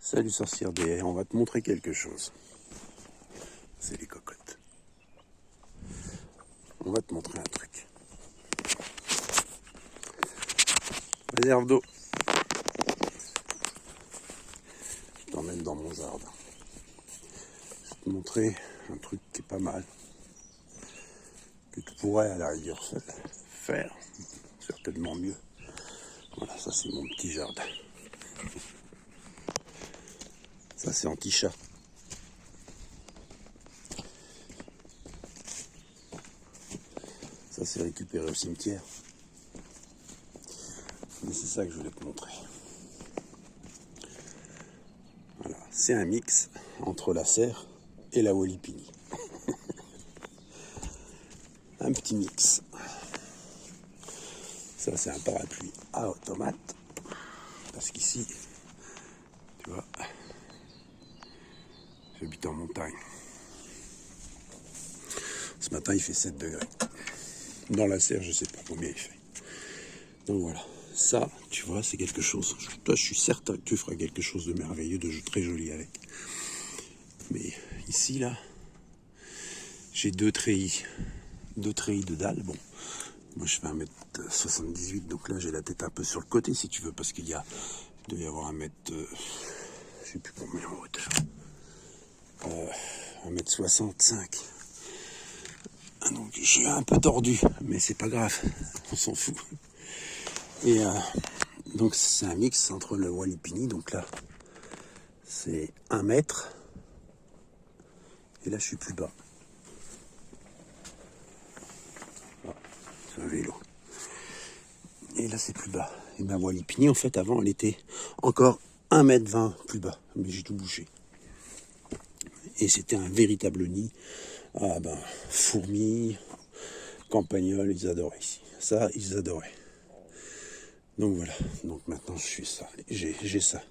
Salut sorcière des, on va te montrer quelque chose. C'est les cocottes. On va te montrer un truc. Réserve d'eau. Je t'emmène dans mon jardin. Je vais te montrer un truc qui est pas mal. Que tu pourrais à la rigueur faire. Certainement mieux. Voilà, ça c'est mon petit jardin. Ça c'est anti-chat. Ça c'est récupéré au cimetière. Mais c'est ça que je voulais te montrer. Voilà, c'est un mix entre la serre et la Walipini. Un petit mix. Ça c'est un parapluie à automate. Parce qu'ici, tu vois, j'habite en montagne. Ce matin il fait 7 degrés. Dans la serre, je sais pas combien il fait. Donc voilà, ça, tu vois, c'est quelque chose. Toi, je suis certain que tu feras quelque chose de merveilleux, de très joli avec. Mais ici, là, j'ai deux treillis de dalles. Bon, moi, je fais 1m78, donc là, j'ai la tête un peu sur le côté, si tu veux, parce il devait y avoir je sais plus combien en hauteur. 1m65. Donc, je suis un peu tordu, mais c'est pas grave, on s'en fout. Et donc c'est un mix entre le Walipini, donc là c'est 1 mètre, et là je suis plus bas. Voilà, c'est un vélo. Et là c'est plus bas. Et ma Walipini en fait avant elle était encore 1,20 m plus bas, mais j'ai tout bouché. Et c'était un véritable nid. Ah ben, fourmis, campagnols, ils adoraient ici. Ça, ils adoraient. Donc voilà, donc maintenant je suis ça, j'ai ça.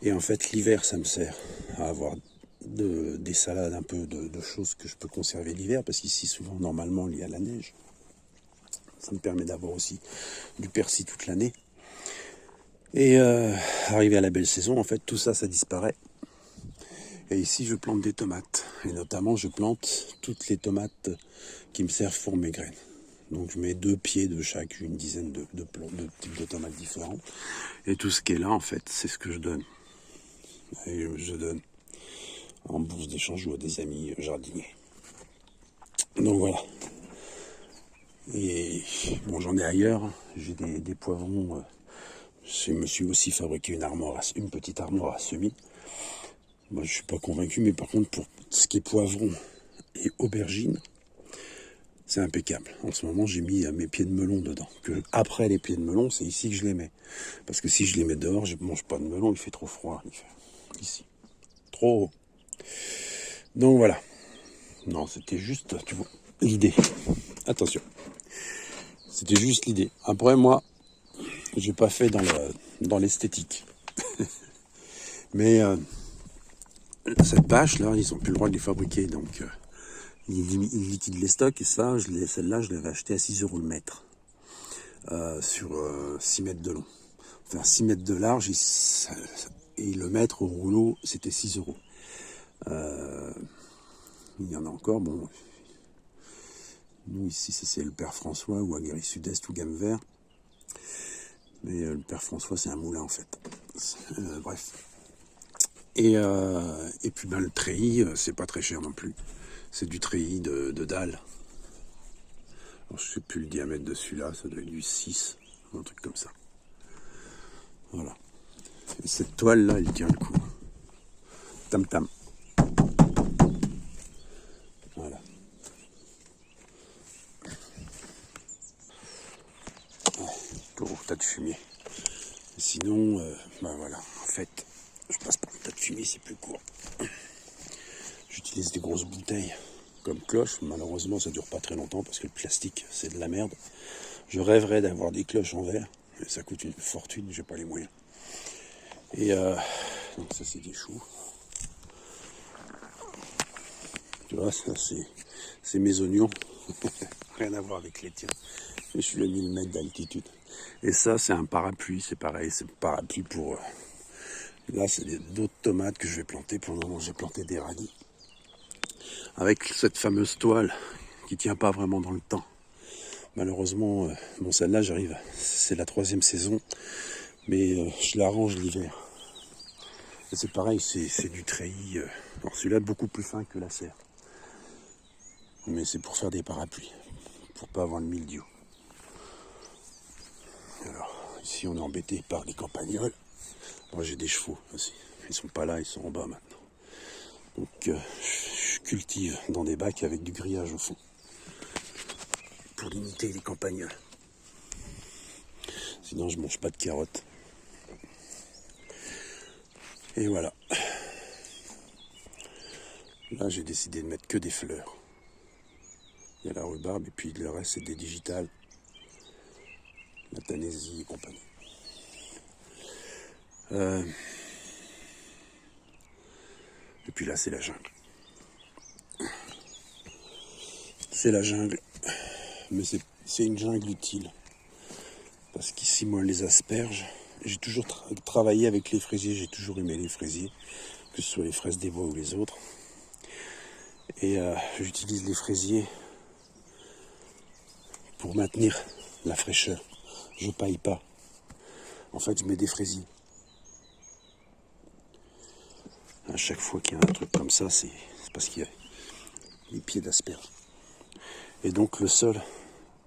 Et en fait l'hiver ça me sert à avoir des salades, un peu de choses que je peux conserver l'hiver, parce qu'ici souvent normalement il y a la neige. Ça me permet d'avoir aussi du persil toute l'année. Et arrivé à la belle saison, en fait tout ça, ça disparaît. Et ici je plante des tomates. Et notamment je plante toutes les tomates qui me servent pour mes graines. Donc je mets 2 pieds de chaque, une dizaine de types de tomates différents. Et tout ce qui est là, en fait, c'est ce que je donne. Et je donne en bourse d'échange ou à des amis jardiniers. Donc voilà. Et bon, j'en ai ailleurs. J'ai des poivrons. Je me suis aussi fabriqué une petite armoire à semis. Moi, je suis pas convaincu, mais par contre, pour ce qui est poivron et aubergine, c'est impeccable. En ce moment, j'ai mis mes pieds de melon dedans. Après les pieds de melon, c'est ici que je les mets. Parce que si je les mets dehors, je ne mange pas de melon, il fait trop froid. Ici. Trop haut. Donc voilà. Non, c'était juste, tu vois, l'idée. Attention. C'était juste l'idée. Après, moi, j'ai pas fait dans l'esthétique. Mais cette bâche, là, ils n'ont plus le droit de les fabriquer. Donc, ils liquident les stocks. Et ça, celle-là, je l'avais acheté à 6 € le mètre. Sur 6 mètres de long. Enfin, 6 mètres de large. Et le mètre au rouleau, c'était 6 €. Il y en a encore, bon. Nous, ici, c'est le Père François, ou Aguerris Sud-Est, ou Gamme Vert. Mais le Père François, c'est un moulin, en fait. Bref. Et puis, ben, le treillis, c'est pas très cher non plus. C'est du treillis de dalle. Alors, je sais plus le diamètre de celui-là, ça doit être du 6, un truc comme ça. Voilà. Et cette toile-là, elle tient le coup. Tam-tam. Voilà. Gros tas de fumier. Et sinon, ben voilà, en fait, je passe par le tas de fumier, c'est plus court. J'utilise des grosses bouteilles comme cloche. Malheureusement, ça dure pas très longtemps parce que le plastique, c'est de la merde. Je rêverais d'avoir des cloches en verre, mais ça coûte une fortune, j'ai pas les moyens. Et donc ça, c'est des choux. Tu vois, ça, c'est mes oignons. Rien à voir avec les tiens. Je suis à 1000 mètres d'altitude. Et ça, c'est un parapluie, c'est pareil, c'est un parapluie pour Là, c'est d'autres tomates que je vais planter. Pour le moment, j'ai planté des radis. Avec cette fameuse toile qui tient pas vraiment dans le temps. Malheureusement, bon, celle-là, c'est la 3e saison, mais je l'arrange l'hiver. Et c'est pareil, c'est du treillis. Alors celui-là, beaucoup plus fin que la serre. Mais c'est pour faire des parapluies, pour pas avoir le mildiou. Alors, ici, on est embêté par les campagnols. Moi, j'ai des chevaux aussi. Ils sont pas là, ils sont en bas maintenant. Donc, je cultive dans des bacs avec du grillage au fond. Pour limiter les campagnols. Sinon, je mange pas de carottes. Et voilà. Là, j'ai décidé de mettre que des fleurs. Il y a la rhubarbe et puis le reste, c'est des digitales. La Tanaisie et compagnie. Et puis là, c'est la jungle. C'est la jungle. Mais c'est une jungle utile. Parce qu'ici, moi, les asperges, j'ai toujours travaillé avec les fraisiers. J'ai toujours aimé les fraisiers. Que ce soit les fraises des bois ou les autres. Et j'utilise les fraisiers pour maintenir la fraîcheur. Je paille pas. En fait, je mets des fraisiers. À chaque fois qu'il y a un truc comme ça, c'est parce qu'il y a les pieds d'asperges. Et donc le sol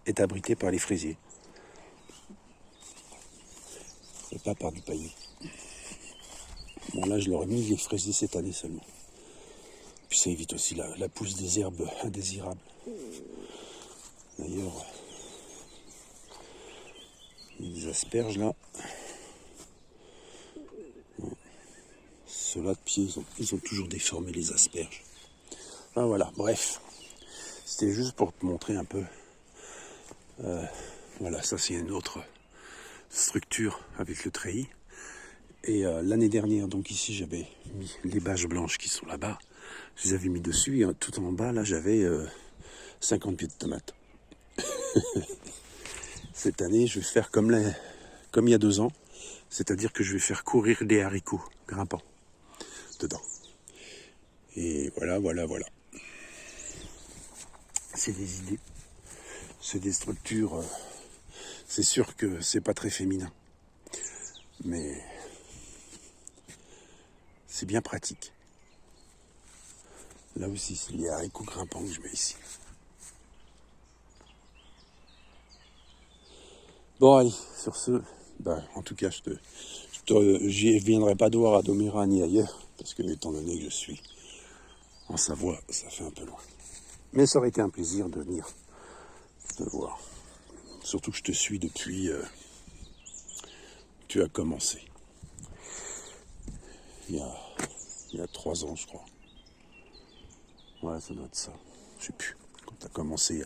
est abrité par les fraisiers. Et pas par du paillis. Bon là, je leur ai mis les fraisiers cette année seulement. Puis ça évite aussi la pousse des herbes indésirables. D'ailleurs, il y a des asperges là. Ceux-là de pied, ils ont toujours déformé les asperges. Enfin, voilà, bref. C'était juste pour te montrer un peu. Voilà, ça c'est une autre structure avec le treillis. Et l'année dernière, donc ici, j'avais mis les bâches blanches qui sont là-bas. Je les avais mis dessus et tout en bas, là, j'avais 50 pieds de tomates. Cette année, je vais faire comme il y a 2 ans. C'est-à-dire que je vais faire courir des haricots grimpants dedans. Et voilà. C'est des idées. C'est des structures. C'est sûr que c'est pas très féminin. Mais c'est bien pratique. Là aussi, c'est les haricots grimpants que je mets ici. Bon, allez, sur ce, en tout cas, j'y viendrai pas de voir à Domérat ni ailleurs, parce que étant donné que je suis en Savoie, ça fait un peu loin. Mais ça aurait été un plaisir de venir te voir. Surtout que je te suis depuis tu as commencé. Il y a 3 ans, je crois. Ouais, ça doit être ça. Je sais plus. Quand tu as commencé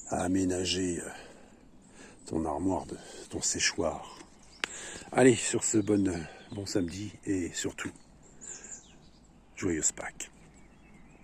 à aménager ton armoire, ton séchoir. Allez, sur ce bon samedi et surtout, joyeuse Pâques.